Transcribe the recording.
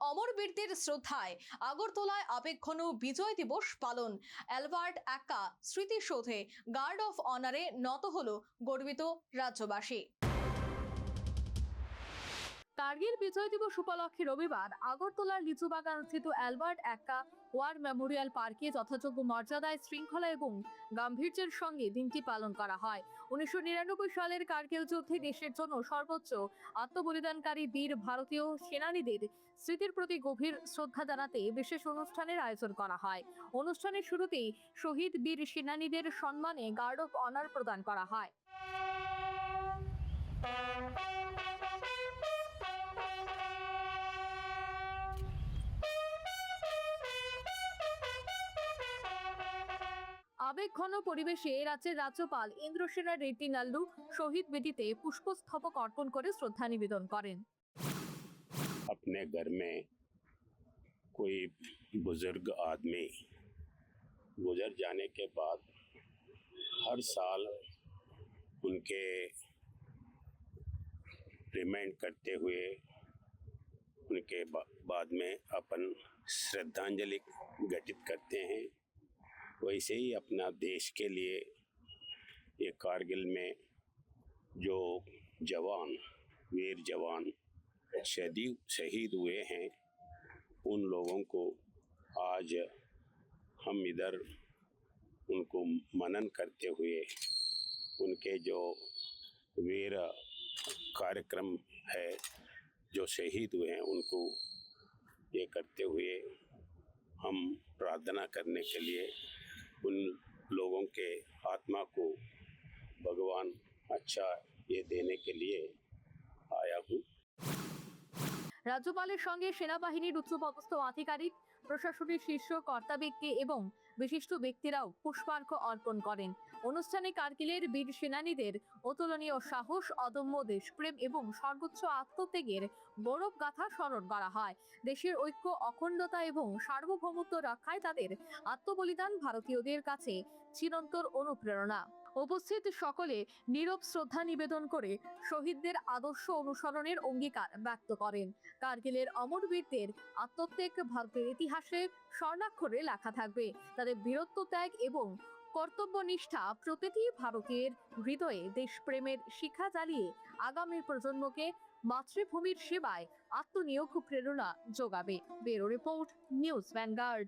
অমরবীরদের শ্রদ্ধায় আগরতলায় আবেগঘন বিজয় দিবস পালন। অ্যালবার্ট এক্কা স্মৃতিসৌধে গার্ড অফ অনারে নত হল গর্বিত রাজ্যবাসী। কার্গিল বিজয় দিবস উপলক্ষে রবিবার আগরতলার লিচুবাগান স্থিত অ্যালবার্ট এক্কা ওয়ার মেমোরিয়াল পার্কে যথাযোগ্য মর্যাদায়, শৃঙ্খলা এবং গাম্ভীর্যের সঙ্গে দিনটি পালন করা হয়। 1999 সালের কার্গিল যুদ্ধে দেশের জন্য সর্বোচ্চ আত্মবলিদানকারী বীর ভারতীয় সেনানীদের স্মৃতির প্রতি গভীর শ্রদ্ধা জানাতে বিশেষ অনুষ্ঠানের আয়োজন করা হয়। অনুষ্ঠানের শুরুতেই শহীদ বীর সেনানীদের সম্মানে গার্ড অফ অনার প্রদান করা হয়। আবেগঘন পরিবেশে রাজ্যের রাজ্যপাল ইন্দ্রসেনা রেড্ডি নাল্লু শহীদ বেদিতে পুষ্পস্তবক অর্পণ করে শ্রদ্ধা নিবেদন করেন। अपने घर में कोई बुजुर्ग आदमी गुजर जाने के बाद हर साल उनके रिमाइंड करते हुए उनके बाद में अपन श्रद्धांजलि घटित करते हैं। वैसे ही अपना देश के लिए ये कारगिल में जो जवान वीर जवान शहीद हुए हैं, उन लोगों को आज हम इधर उनको मनन करते हुए उनके जो वीर कार्यक्रम है जो शहीद हुए हैं उनको ये करते हुए हम प्रार्थना करने के लिए उन लोगों के आत्मा को भगवान अच्छा ये देने के लिए आया हूँ। রাজ্যপালের সঙ্গে সেনাবাহিনীর উচ্চপদস্থ আধিকারিক, প্রশাসনের শীর্ষ কর্তাব্যক্তি এবং বিশিষ্ট ব্যক্তিরাও পুষ্পার্ঘ্য অর্পণ করেন। অনুষ্ঠানে কার্গিলের বীর সেনানীদের অতুলনীয় সাহস, অদম্য দেশপ্রেম এবং সর্বোচ্চ আত্মত্যাগের গৌরব গাথা স্মরণ করা হয়। দেশের ঐক্য, অখণ্ডতা এবং সার্বভৌমত্ব রক্ষায় তাদের আত্মবলিদান ভারতীয়দের কাছে চিরন্তর অনুপ্রেরণা। উপস্থিত সকলে নীরব শ্রদ্ধা নিবেদন করে শহীদদের আদর্শ অনুসরণের অঙ্গীকার ব্যক্ত করেন। কার্গিলের অমরবীরদের আত্মত্যাগ ভারতের ইতিহাসে স্বর্ণাক্ষরে লেখা থাকবে। তাদের বীরত্ব, ত্যাগ এবং কর্তব্যনিষ্ঠা প্রতিটি ভারতীয়ের হৃদয়ে দেশপ্রেমের শিখা জ্বালিয়ে আগামী প্রজন্মকে মাতৃভূমির সেবায় আত্মনিয়োগ প্রেরণা যোগাবে। Bureau report, news vanguard.